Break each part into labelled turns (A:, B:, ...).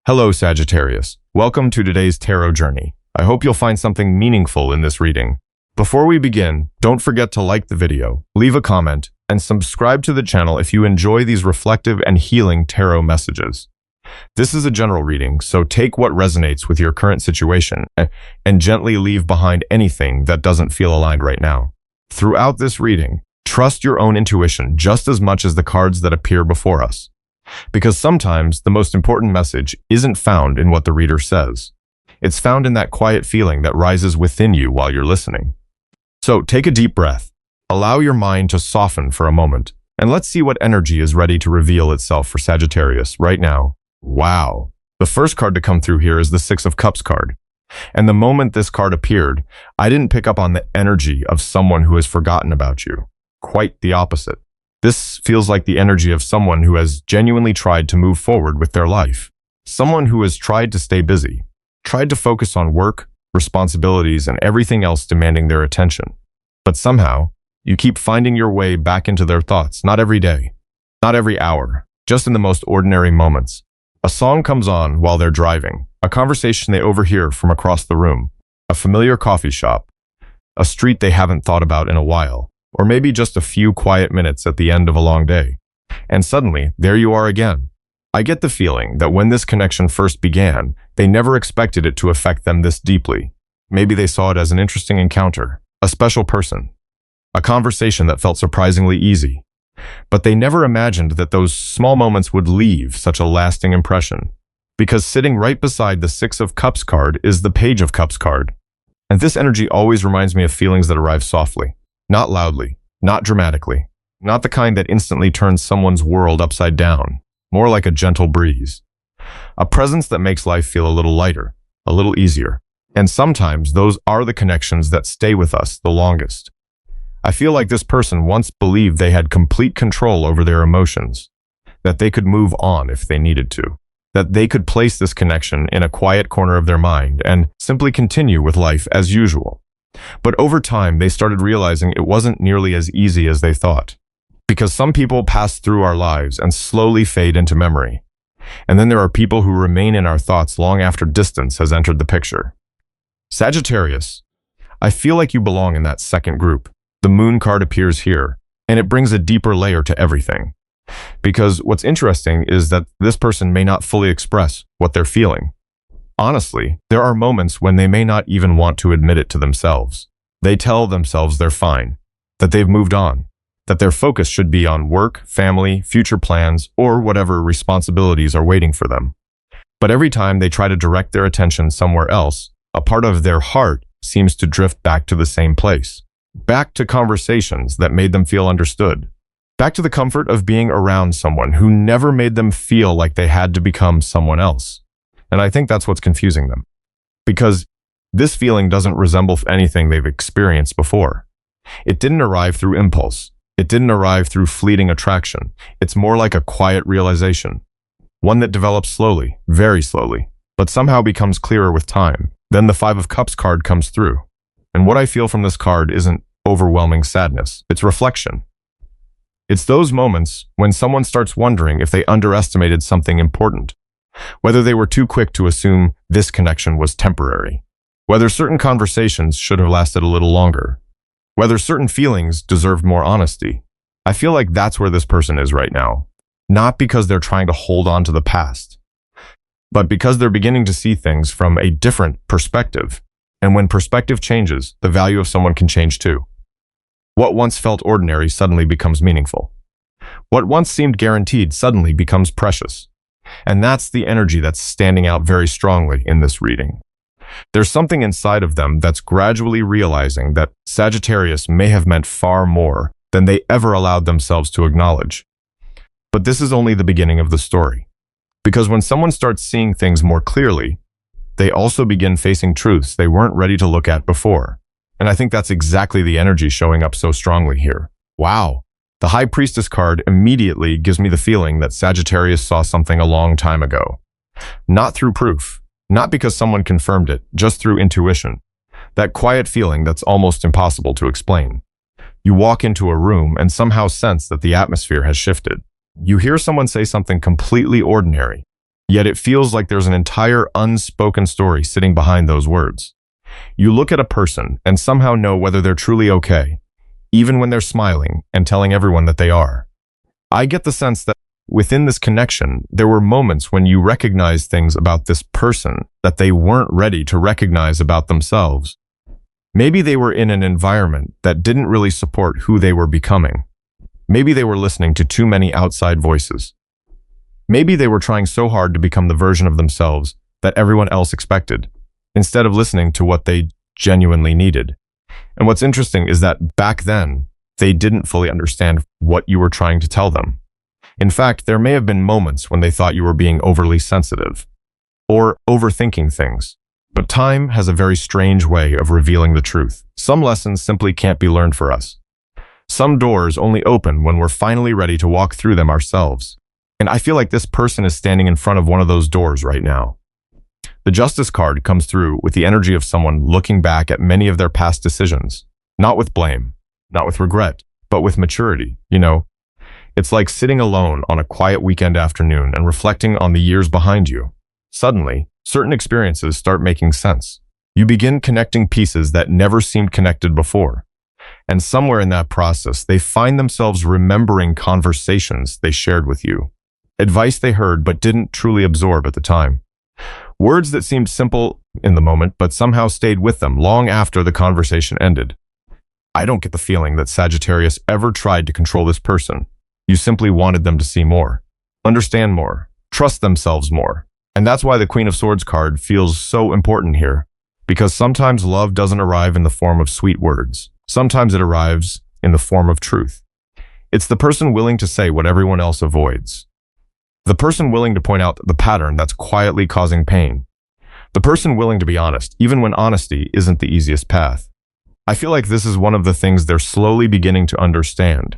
A: Hello, Sagittarius. Welcome to today's tarot journey. I hope you'll find something meaningful in this reading. Before we begin, don't forget to like the video, leave a comment, and subscribe to the channel if you enjoy these reflective and healing tarot messages. This is a general reading, so take what resonates with your current situation and gently leave behind anything that doesn't feel aligned right now. Throughout this reading, trust your own intuition just as much as the cards that appear before us. Because sometimes the most important message isn't found in what the reader says. It's found in that quiet feeling that rises within you while you're listening. So take a deep breath, allow your mind to soften for a moment, and let's see what energy is ready to reveal itself for Sagittarius right now. Wow. The first card to come through here is the Six of Cups card. And the moment this card appeared, I didn't pick up on the energy of someone who has forgotten about you. Quite the opposite. This feels like the energy of someone who has genuinely tried to move forward with their life. Someone who has tried to stay busy, tried to focus on work, responsibilities, and everything else demanding their attention. But somehow, you keep finding your way back into their thoughts, not every day, not every hour, just in the most ordinary moments. A song comes on while they're driving, a conversation they overhear from across the room, a familiar coffee shop, a street they haven't thought about in a while, or maybe just a few quiet minutes at the end of a long day. And suddenly, there you are again. I get the feeling that when this connection first began, they never expected it to affect them this deeply. Maybe they saw it as an interesting encounter, a special person, a conversation that felt surprisingly easy. But they never imagined that those small moments would leave such a lasting impression. Because sitting right beside the Six of Cups card is the Page of Cups card. And this energy always reminds me of feelings that arrive softly. Not loudly, not dramatically, not the kind that instantly turns someone's world upside down, more like a gentle breeze. A presence that makes life feel a little lighter, a little easier. And sometimes those are the connections that stay with us the longest. I feel like this person once believed they had complete control over their emotions, that they could move on if they needed to, that they could place this connection in a quiet corner of their mind and simply continue with life as usual. But over time, they started realizing it wasn't nearly as easy as they thought. Because some people pass through our lives and slowly fade into memory. And then there are people who remain in our thoughts long after distance has entered the picture. Sagittarius, I feel like you belong in that second group. The Moon card appears here, and it brings a deeper layer to everything. Because what's interesting is that this person may not fully express what they're feeling. Honestly, there are moments when they may not even want to admit it to themselves. They tell themselves they're fine, that they've moved on, that their focus should be on work, family, future plans, or whatever responsibilities are waiting for them. But every time they try to direct their attention somewhere else, a part of their heart seems to drift back to the same place, back to conversations that made them feel understood, back to the comfort of being around someone who never made them feel like they had to become someone else. And I think that's what's confusing them. Because this feeling doesn't resemble anything they've experienced before. It didn't arrive through impulse. It didn't arrive through fleeting attraction. It's more like a quiet realization. One that develops slowly, very slowly, but somehow becomes clearer with time. Then the Five of Cups card comes through. And what I feel from this card isn't overwhelming sadness. It's reflection. It's those moments when someone starts wondering if they underestimated something important. Whether they were too quick to assume this connection was temporary. Whether certain conversations should have lasted a little longer. Whether certain feelings deserved more honesty. I feel like that's where this person is right now. Not because they're trying to hold on to the past, but because they're beginning to see things from a different perspective. And when perspective changes, the value of someone can change too. What once felt ordinary suddenly becomes meaningful. What once seemed guaranteed suddenly becomes precious. And that's the energy that's standing out very strongly in this reading. There's something inside of them that's gradually realizing that Sagittarius may have meant far more than they ever allowed themselves to acknowledge. But this is only the beginning of the story. Because when someone starts seeing things more clearly, they also begin facing truths they weren't ready to look at before. And I think that's exactly the energy showing up so strongly here. Wow. The High Priestess card immediately gives me the feeling that Sagittarius saw something a long time ago. Not through proof, not because someone confirmed it, just through intuition. That quiet feeling that's almost impossible to explain. You walk into a room and somehow sense that the atmosphere has shifted. You hear someone say something completely ordinary, Yet it feels like there's an entire unspoken story sitting behind those words. You look at a person and somehow know whether they're truly okay, even when they're smiling and telling everyone that they are. I get the sense that within this connection, there were moments when you recognized things about this person that they weren't ready to recognize about themselves. Maybe they were in an environment that didn't really support who they were becoming. Maybe they were listening to too many outside voices. Maybe they were trying so hard to become the version of themselves that everyone else expected, instead of listening to what they genuinely needed. And what's interesting is that back then, they didn't fully understand what you were trying to tell them. In fact, there may have been moments when they thought you were being overly sensitive or overthinking things. But time has a very strange way of revealing the truth. Some lessons simply can't be learned for us. Some doors only open when we're finally ready to walk through them ourselves. And I feel like this person is standing in front of one of those doors right now. The Justice card comes through with the energy of someone looking back at many of their past decisions, not with blame, not with regret, but with maturity. It's like sitting alone on a quiet weekend afternoon and reflecting on the years behind you. Suddenly, certain experiences start making sense. You begin connecting pieces that never seemed connected before. And somewhere in that process, they find themselves remembering conversations they shared with you, advice they heard but didn't truly absorb at the time. Words that seemed simple in the moment but somehow stayed with them long after the conversation ended. I don't get the feeling that Sagittarius ever tried to control this person. You simply wanted them to see more, understand more, trust themselves more. And that's why the Queen of Swords card feels so important here, because sometimes love doesn't arrive in the form of sweet words. Sometimes it arrives in the form of truth. It's the person willing to say what everyone else avoids. The person willing to point out the pattern that's quietly causing pain. The person willing to be honest, even when honesty isn't the easiest path. I feel like this is one of the things they're slowly beginning to understand.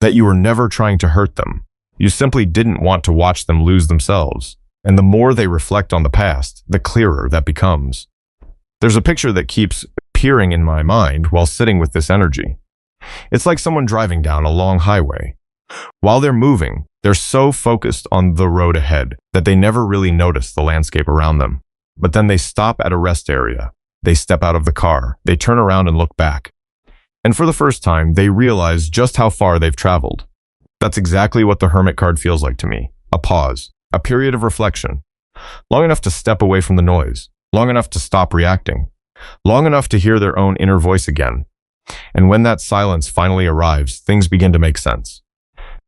A: That you were never trying to hurt them. You simply didn't want to watch them lose themselves. And the more they reflect on the past, the clearer that becomes. There's a picture that keeps appearing in my mind while sitting with this energy. It's like someone driving down a long highway. While they're moving, they're so focused on the road ahead that they never really notice the landscape around them. But then they stop at a rest area. They step out of the car. They turn around and look back. And for the first time, they realize just how far they've traveled. That's exactly what the Hermit card feels like to me. A pause. A period of reflection. Long enough to step away from the noise. Long enough to stop reacting. Long enough to hear their own inner voice again. And when that silence finally arrives, things begin to make sense.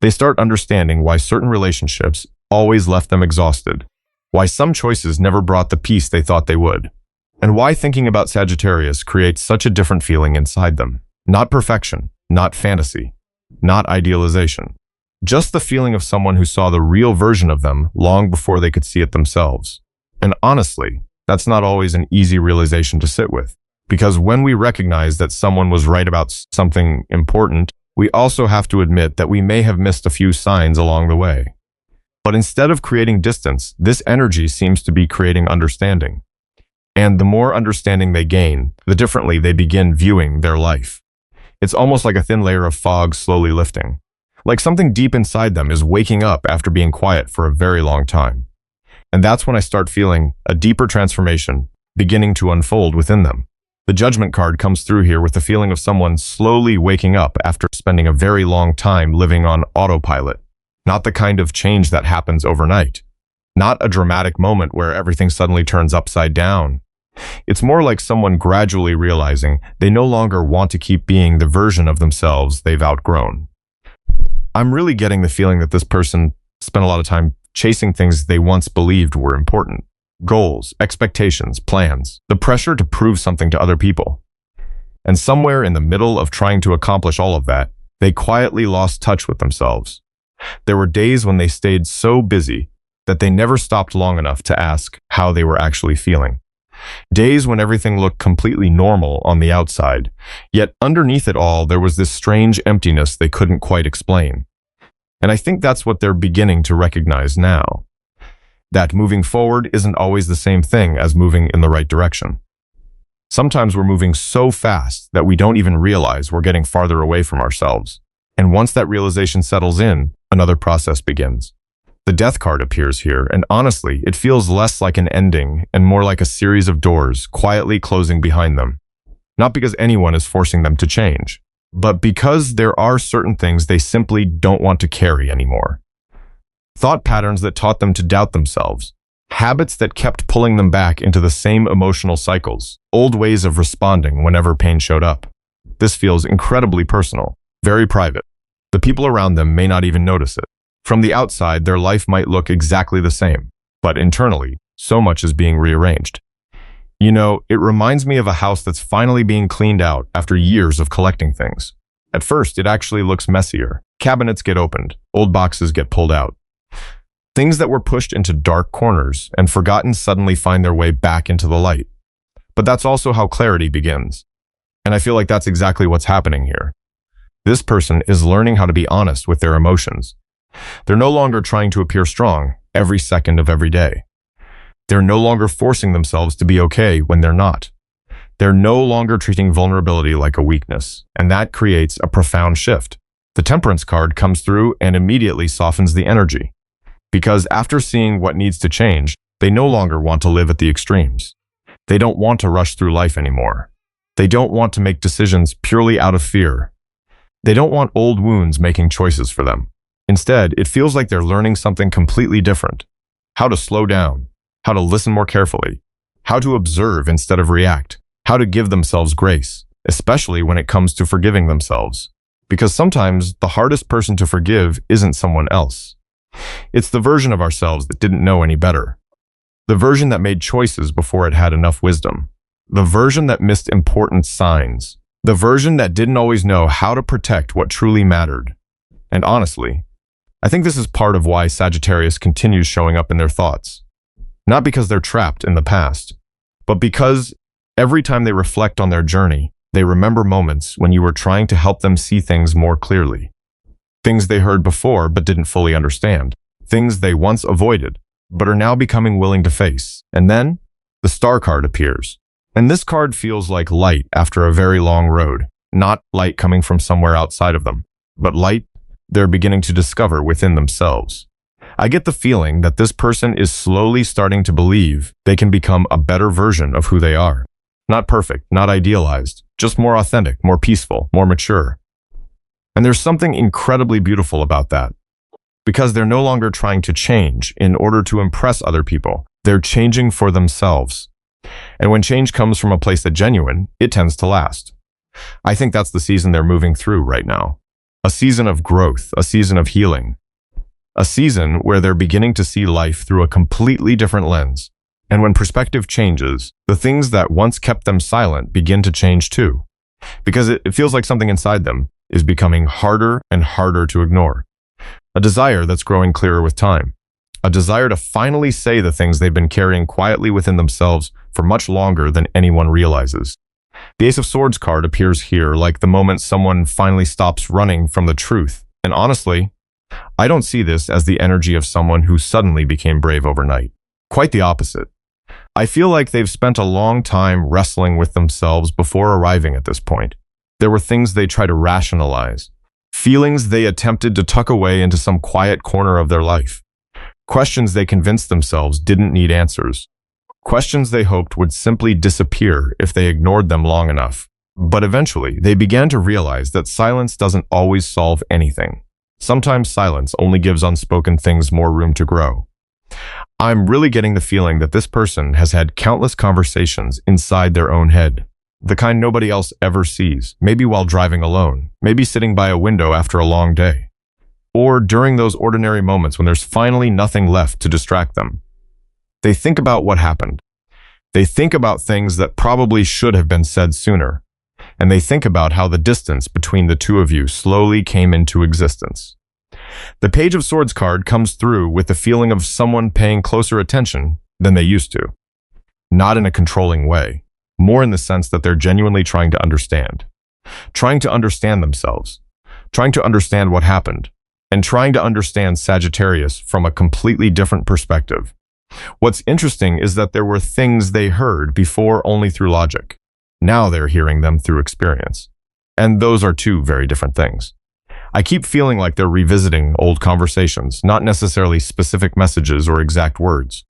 A: They start understanding why certain relationships always left them exhausted. Why some choices never brought the peace they thought they would. And why thinking about Sagittarius creates such a different feeling inside them. Not perfection, not fantasy, not idealization. Just the feeling of someone who saw the real version of them long before they could see it themselves. And honestly, that's not always an easy realization to sit with. Because when we recognize that someone was right about something important, we also have to admit that we may have missed a few signs along the way. But instead of creating distance, this energy seems to be creating understanding. And the more understanding they gain, the differently they begin viewing their life. It's almost like a thin layer of fog slowly lifting. Like something deep inside them is waking up after being quiet for a very long time. And that's when I start feeling a deeper transformation beginning to unfold within them. The Judgment card comes through here with the feeling of someone slowly waking up after spending a very long time living on autopilot. Not the kind of change that happens overnight. Not a dramatic moment where everything suddenly turns upside down. It's more like someone gradually realizing they no longer want to keep being the version of themselves they've outgrown. I'm really getting the feeling that this person spent a lot of time chasing things they once believed were important. Goals, expectations, plans, the pressure to prove something to other people. And somewhere in the middle of trying to accomplish all of that, they quietly lost touch with themselves. There were days when they stayed so busy that they never stopped long enough to ask how they were actually feeling. Days when everything looked completely normal on the outside, yet underneath it all there was this strange emptiness they couldn't quite explain. And I think that's what they're beginning to recognize now. That moving forward isn't always the same thing as moving in the right direction. Sometimes we're moving so fast that we don't even realize we're getting farther away from ourselves. And once that realization settles in, another process begins. The Death card appears here, and honestly, it feels less like an ending and more like a series of doors quietly closing behind them. Not because anyone is forcing them to change, but because there are certain things they simply don't want to carry anymore. Thought patterns that taught them to doubt themselves, habits that kept pulling them back into the same emotional cycles, old ways of responding whenever pain showed up. This feels incredibly personal, very private. The people around them may not even notice it. From the outside, their life might look exactly the same, but internally, so much is being rearranged. You know, it reminds me of a house that's finally being cleaned out after years of collecting things. At first, it actually looks messier. Cabinets get opened, old boxes get pulled out. Things that were pushed into dark corners and forgotten suddenly find their way back into the light. But that's also how clarity begins. And I feel like that's exactly what's happening here. This person is learning how to be honest with their emotions. They're no longer trying to appear strong every second of every day. They're no longer forcing themselves to be okay when they're not. They're no longer treating vulnerability like a weakness, and that creates a profound shift. The Temperance card comes through and immediately softens the energy. Because after seeing what needs to change, they no longer want to live at the extremes. They don't want to rush through life anymore. They don't want to make decisions purely out of fear. They don't want old wounds making choices for them. Instead, it feels like they're learning something completely different. How to slow down, how to listen more carefully, how to observe instead of react, how to give themselves grace, especially when it comes to forgiving themselves. Because sometimes the hardest person to forgive isn't someone else. It's the version of ourselves that didn't know any better. The version that made choices before it had enough wisdom. The version that missed important signs. The version that didn't always know how to protect what truly mattered. And honestly, I think this is part of why Sagittarius continues showing up in their thoughts. Not because they're trapped in the past, but because every time they reflect on their journey, they remember moments when you were trying to help them see things more clearly. Things they heard before but didn't fully understand. Things they once avoided, but are now becoming willing to face. And then, the Star card appears. And this card feels like light after a very long road. Not light coming from somewhere outside of them, but light they're beginning to discover within themselves. I get the feeling that this person is slowly starting to believe they can become a better version of who they are. Not perfect, not idealized, just more authentic, more peaceful, more mature. And there's something incredibly beautiful about that. Because they're no longer trying to change in order to impress other people. They're changing for themselves. And when change comes from a place that's genuine, it tends to last. I think that's the season they're moving through right now. A season of growth, a season of healing. A season where they're beginning to see life through a completely different lens. And when perspective changes, the things that once kept them silent begin to change too. Because it feels like something inside them is becoming harder and harder to ignore. A desire that's growing clearer with time. A desire to finally say the things they've been carrying quietly within themselves for much longer than anyone realizes. The Ace of Swords card appears here like the moment someone finally stops running from the truth. And honestly, I don't see this as the energy of someone who suddenly became brave overnight. Quite the opposite. I feel like they've spent a long time wrestling with themselves before arriving at this point. There were things they tried to rationalize, feelings they attempted to tuck away into some quiet corner of their life, questions they convinced themselves didn't need answers, questions they hoped would simply disappear if they ignored them long enough. But eventually, they began to realize that silence doesn't always solve anything. Sometimes silence only gives unspoken things more room to grow. I'm really getting the feeling that this person has had countless conversations inside their own head. The kind nobody else ever sees, maybe while driving alone, maybe sitting by a window after a long day, or during those ordinary moments when there's finally nothing left to distract them. They think about what happened. They think about things that probably should have been said sooner, and they think about how the distance between the two of you slowly came into existence. The Page of Swords card comes through with the feeling of someone paying closer attention than they used to. Not in a controlling way, more in the sense that they're genuinely trying to understand themselves, trying to understand what happened, and trying to understand Sagittarius from a completely different perspective. What's interesting is that there were things they heard before only through logic. Now they're hearing them through experience. And those are two very different things. I keep feeling like they're revisiting old conversations, not necessarily specific messages or exact words,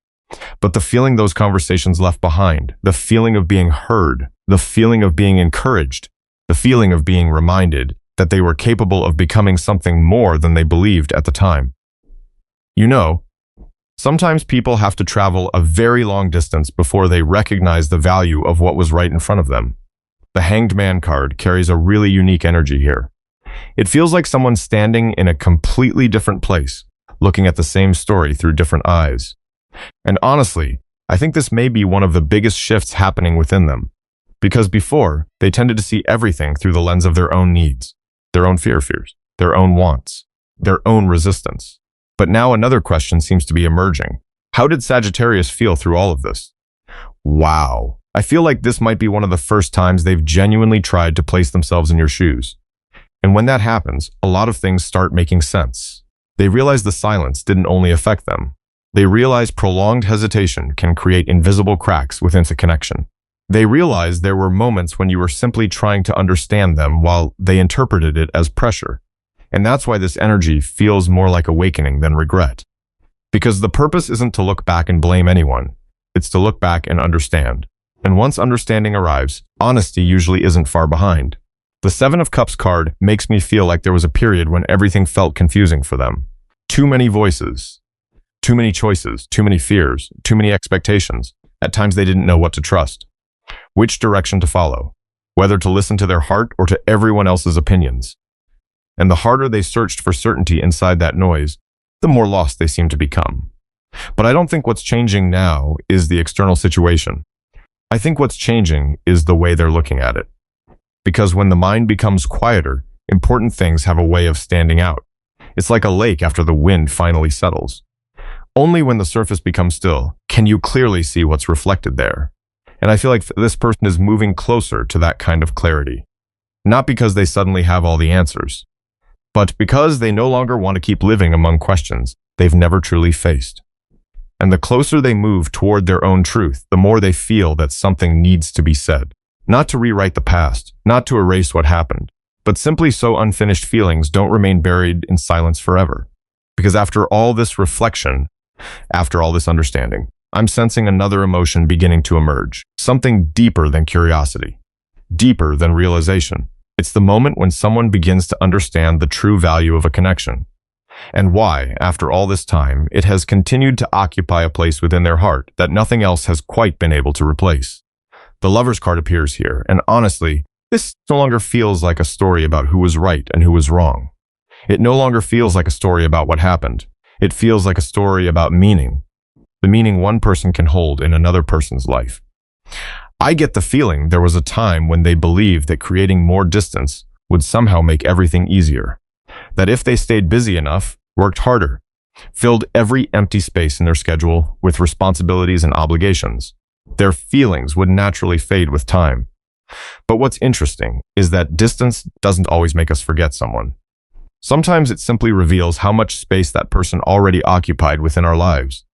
A: but the feeling those conversations left behind, the feeling of being heard, the feeling of being encouraged, the feeling of being reminded that they were capable of becoming something more than they believed at the time. You know, sometimes people have to travel a very long distance before they recognize the value of what was right in front of them. The Hanged Man card carries a really unique energy here. It feels like someone standing in a completely different place, looking at the same story through different eyes. And honestly, I think this may be one of the biggest shifts happening within them. Because before, they tended to see everything through the lens of their own needs, their own fears, their own wants, their own resistance. But now another question seems to be emerging. How did Sagittarius feel through all of this? Wow. I feel like this might be one of the first times they've genuinely tried to place themselves in your shoes. And when that happens, a lot of things start making sense. They realize the silence didn't only affect them. They realize prolonged hesitation can create invisible cracks within the connection. They realize there were moments when you were simply trying to understand them while they interpreted it as pressure. And that's why this energy feels more like awakening than regret. Because the purpose isn't to look back and blame anyone. It's to look back and understand. And once understanding arrives, honesty usually isn't far behind. The Seven of Cups card makes me feel like there was a period when everything felt confusing for them. Too many voices, too many choices, too many fears, too many expectations. At times they didn't know what to trust, which direction to follow, whether to listen to their heart or to everyone else's opinions. And the harder they searched for certainty inside that noise, the more lost they seemed to become. But I don't think what's changing now is the external situation. I think what's changing is the way they're looking at it. Because when the mind becomes quieter, important things have a way of standing out. It's like a lake after the wind finally settles. Only when the surface becomes still can you clearly see what's reflected there. And I feel like this person is moving closer to that kind of clarity. Not because they suddenly have all the answers, but because they no longer want to keep living among questions they've never truly faced. And the closer they move toward their own truth, the more they feel that something needs to be said. Not to rewrite the past, not to erase what happened, but simply so unfinished feelings don't remain buried in silence forever. Because after all this reflection, after all this understanding, I'm sensing another emotion beginning to emerge, something deeper than curiosity, deeper than realization. It's the moment when someone begins to understand the true value of a connection, and why, after all this time, it has continued to occupy a place within their heart that nothing else has quite been able to replace. The Lover's card appears here, and honestly, this no longer feels like a story about who was right and who was wrong. It no longer feels like a story about what happened. It feels like a story about meaning, the meaning one person can hold in another person's life. I get the feeling there was a time when they believed that creating more distance would somehow make everything easier. That if they stayed busy enough, worked harder, filled every empty space in their schedule with responsibilities and obligations, their feelings would naturally fade with time. But what's interesting is that distance doesn't always make us forget someone. Sometimes it simply reveals how much space that person already occupied within our lives.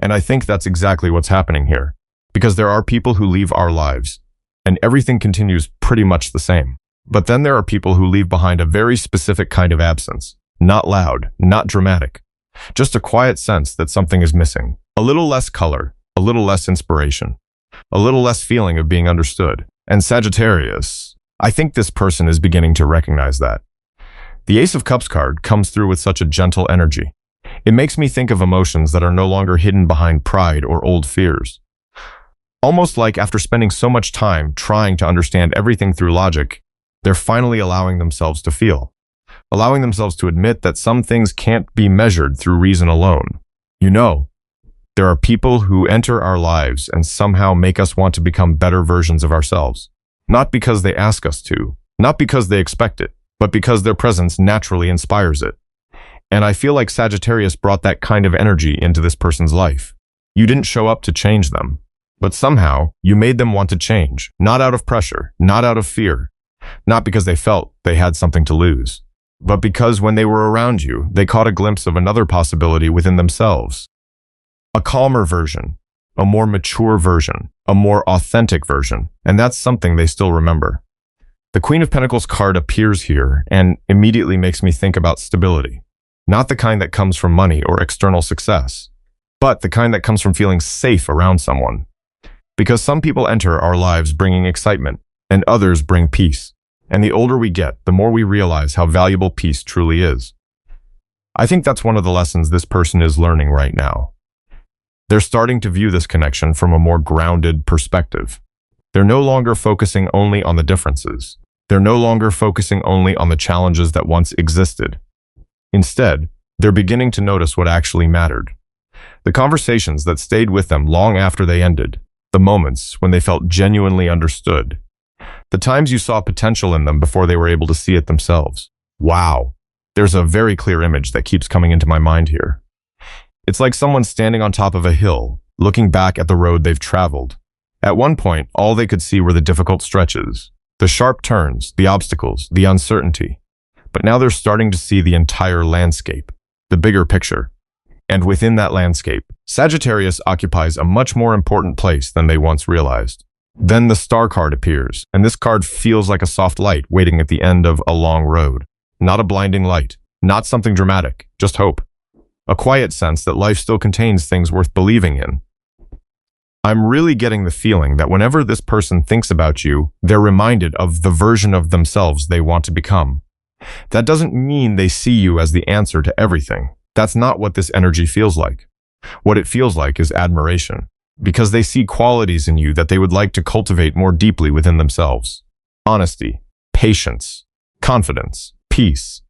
A: And I think that's exactly what's happening here. Because there are people who leave our lives, and everything continues pretty much the same. But then there are people who leave behind a very specific kind of absence. Not loud, not dramatic. Just a quiet sense that something is missing. A little less color, a little less inspiration, a little less feeling of being understood. And Sagittarius, I think this person is beginning to recognize that. The Ace of Cups card comes through with such a gentle energy. It makes me think of emotions that are no longer hidden behind pride or old fears. Almost like after spending so much time trying to understand everything through logic, they're finally allowing themselves to feel. Allowing themselves to admit that some things can't be measured through reason alone. You know, there are people who enter our lives and somehow make us want to become better versions of ourselves. Not because they ask us to, not because they expect it, but because their presence naturally inspires it. And I feel like Sagittarius brought that kind of energy into this person's life. You didn't show up to change them, but somehow you made them want to change, not out of pressure, not out of fear, not because they felt they had something to lose, but because when they were around you, they caught a glimpse of another possibility within themselves. A calmer version, a more mature version, a more authentic version, and that's something they still remember. The Queen of Pentacles card appears here and immediately makes me think about stability. Not the kind that comes from money or external success, but the kind that comes from feeling safe around someone. Because some people enter our lives bringing excitement, and others bring peace. And the older we get, the more we realize how valuable peace truly is. I think that's one of the lessons this person is learning right now. They're starting to view this connection from a more grounded perspective. They're no longer focusing only on the differences. They're no longer focusing only on the challenges that once existed. Instead, they're beginning to notice what actually mattered. The conversations that stayed with them long after they ended. The moments when they felt genuinely understood. The times you saw potential in them before they were able to see it themselves. Wow. There's a very clear image that keeps coming into my mind here. It's like someone standing on top of a hill, looking back at the road they've traveled. At one point, all they could see were the difficult stretches, the sharp turns, the obstacles, the uncertainty. But now they're starting to see the entire landscape, the bigger picture. And within that landscape, Sagittarius occupies a much more important place than they once realized. Then the star card appears, and this card feels like a soft light waiting at the end of a long road. Not a blinding light, not something dramatic, just hope. A quiet sense that life still contains things worth believing in. I'm really getting the feeling that whenever this person thinks about you, they're reminded of the version of themselves they want to become. That doesn't mean they see you as the answer to everything. That's not what this energy feels like. What it feels like is admiration, because they see qualities in you that they would like to cultivate more deeply within themselves. Honesty, patience, confidence, peace.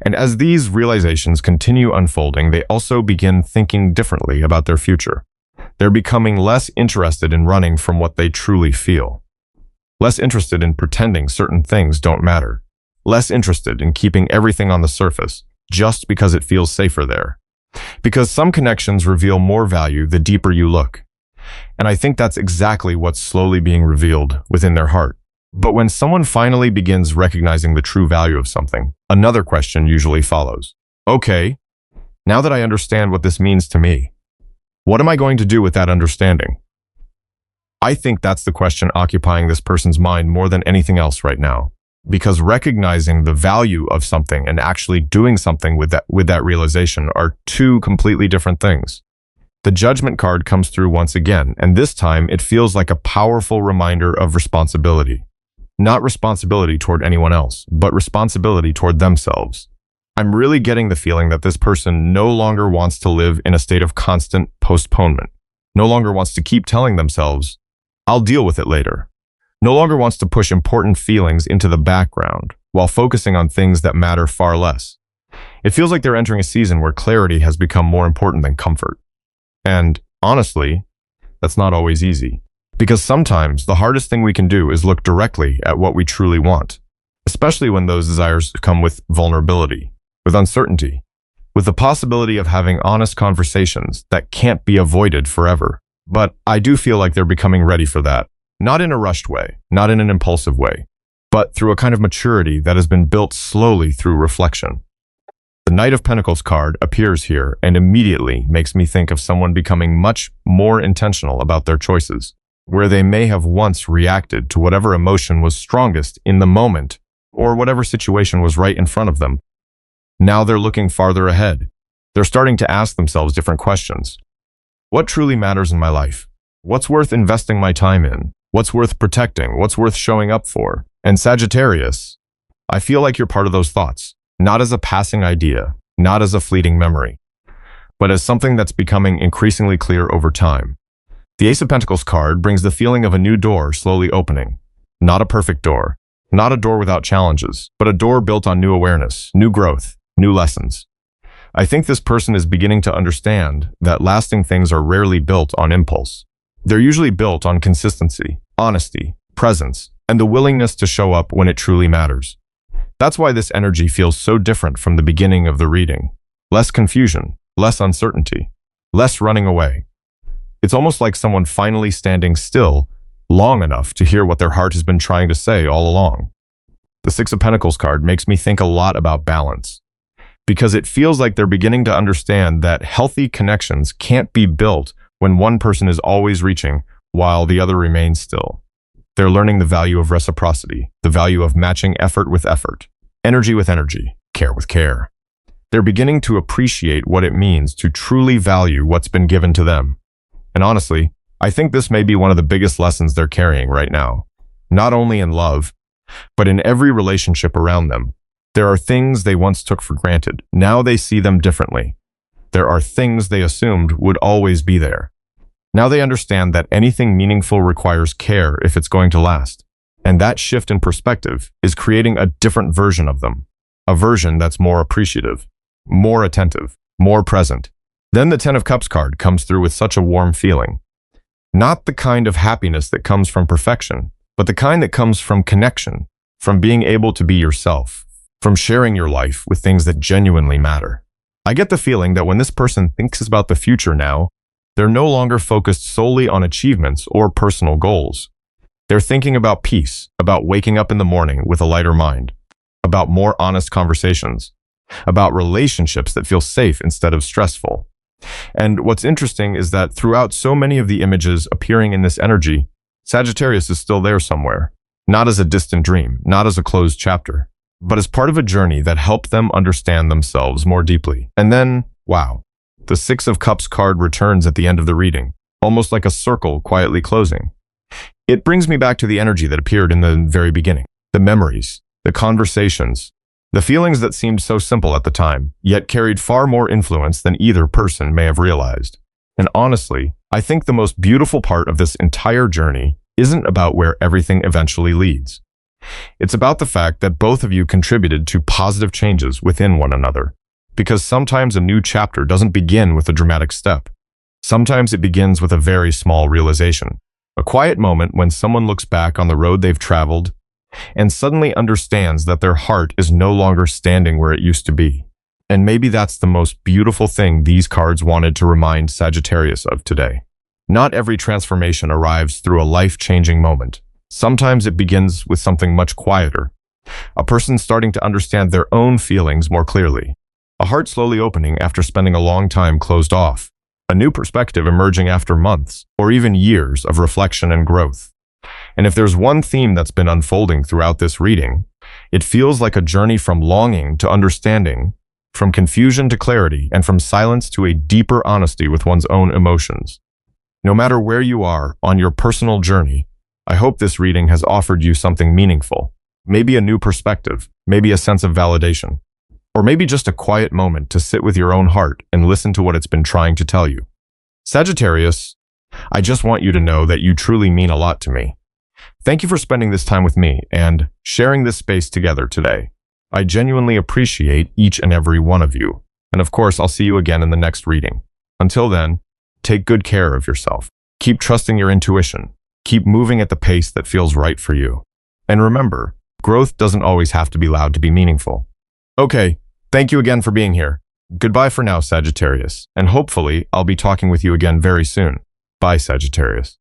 A: And as these realizations continue unfolding, they also begin thinking differently about their future. They're becoming less interested in running from what they truly feel. Less interested in pretending certain things don't matter. Less interested in keeping everything on the surface, just because it feels safer there. Because some connections reveal more value the deeper you look. And I think that's exactly what's slowly being revealed within their heart. But when someone finally begins recognizing the true value of something, another question usually follows. Okay, now that I understand what this means to me, what am I going to do with that understanding? I think that's the question occupying this person's mind more than anything else right now. Because recognizing the value of something and actually doing something with that realization are two completely different things. The Judgment card comes through once again, and this time it feels like a powerful reminder of responsibility. Not responsibility toward anyone else, but responsibility toward themselves. I'm really getting the feeling that this person no longer wants to live in a state of constant postponement. No longer wants to keep telling themselves, I'll deal with it later. No longer wants to push important feelings into the background while focusing on things that matter far less. It feels like they're entering a season where clarity has become more important than comfort. And honestly, that's not always easy. Because sometimes the hardest thing we can do is look directly at what we truly want, especially when those desires come with vulnerability, with uncertainty, with the possibility of having honest conversations that can't be avoided forever. But I do feel like they're becoming ready for that. Not in a rushed way, not in an impulsive way, but through a kind of maturity that has been built slowly through reflection. The Knight of Pentacles card appears here and immediately makes me think of someone becoming much more intentional about their choices, where they may have once reacted to whatever emotion was strongest in the moment or whatever situation was right in front of them. Now they're looking farther ahead. They're starting to ask themselves different questions. What truly matters in my life? What's worth investing my time in? What's worth protecting? What's worth showing up for? And Sagittarius, I feel like you're part of those thoughts, not as a passing idea, not as a fleeting memory, but as something that's becoming increasingly clear over time. The Ace of Pentacles card brings the feeling of a new door slowly opening. Not a perfect door, not a door without challenges, but a door built on new awareness, new growth, new lessons. I think this person is beginning to understand that lasting things are rarely built on impulse. They're usually built on consistency, honesty, presence, and the willingness to show up when it truly matters. That's why this energy feels so different from the beginning of the reading. Less confusion, less uncertainty, less running away. It's almost like someone finally standing still long enough to hear what their heart has been trying to say all along. The Six of Pentacles card makes me think a lot about balance, because it feels like they're beginning to understand that healthy connections can't be built when one person is always reaching while the other remains still. They're learning the value of reciprocity, the value of matching effort with effort, energy with energy, care with care. They're beginning to appreciate what it means to truly value what's been given to them. And honestly, I think this may be one of the biggest lessons they're carrying right now. Not only in love, but in every relationship around them. There are things they once took for granted. Now they see them differently. There are things they assumed would always be there. Now they understand that anything meaningful requires care if it's going to last. And that shift in perspective is creating a different version of them. A version that's more appreciative, more attentive, more present. Then the Ten of Cups card comes through with such a warm feeling. Not the kind of happiness that comes from perfection, but the kind that comes from connection, from being able to be yourself, from sharing your life with things that genuinely matter. I get the feeling that when this person thinks about the future now, they're no longer focused solely on achievements or personal goals. They're thinking about peace, about waking up in the morning with a lighter mind, about more honest conversations, about relationships that feel safe instead of stressful. And what's interesting is that throughout so many of the images appearing in this energy, Sagittarius is still there somewhere, not as a distant dream, not as a closed chapter, but as part of a journey that helped them understand themselves more deeply. And then, wow, the Six of Cups card returns at the end of the reading, almost like a circle quietly closing. It brings me back to the energy that appeared in the very beginning, the memories, the conversations, the feelings that seemed so simple at the time, yet carried far more influence than either person may have realized. And honestly, I think the most beautiful part of this entire journey isn't about where everything eventually leads. It's about the fact that both of you contributed to positive changes within one another. Because sometimes a new chapter doesn't begin with a dramatic step. Sometimes it begins with a very small realization. A quiet moment when someone looks back on the road they've traveled and suddenly understands that their heart is no longer standing where it used to be. And maybe that's the most beautiful thing these cards wanted to remind Sagittarius of today. Not every transformation arrives through a life-changing moment. Sometimes it begins with something much quieter. A person starting to understand their own feelings more clearly. A heart slowly opening after spending a long time closed off. A new perspective emerging after months or even years of reflection and growth. And if there's one theme that's been unfolding throughout this reading, it feels like a journey from longing to understanding, from confusion to clarity, and from silence to a deeper honesty with one's own emotions. No matter where you are on your personal journey, I hope this reading has offered you something meaningful. Maybe a new perspective, maybe a sense of validation. Or maybe just a quiet moment to sit with your own heart and listen to what it's been trying to tell you. Sagittarius, I just want you to know that you truly mean a lot to me. Thank you for spending this time with me and sharing this space together today. I genuinely appreciate each and every one of you. And of course, I'll see you again in the next reading. Until then, take good care of yourself. Keep trusting your intuition. Keep moving at the pace that feels right for you. And remember, growth doesn't always have to be loud to be meaningful. Okay, thank you again for being here. Goodbye for now, Sagittarius, and hopefully I'll be talking with you again very soon. Bye, Sagittarius.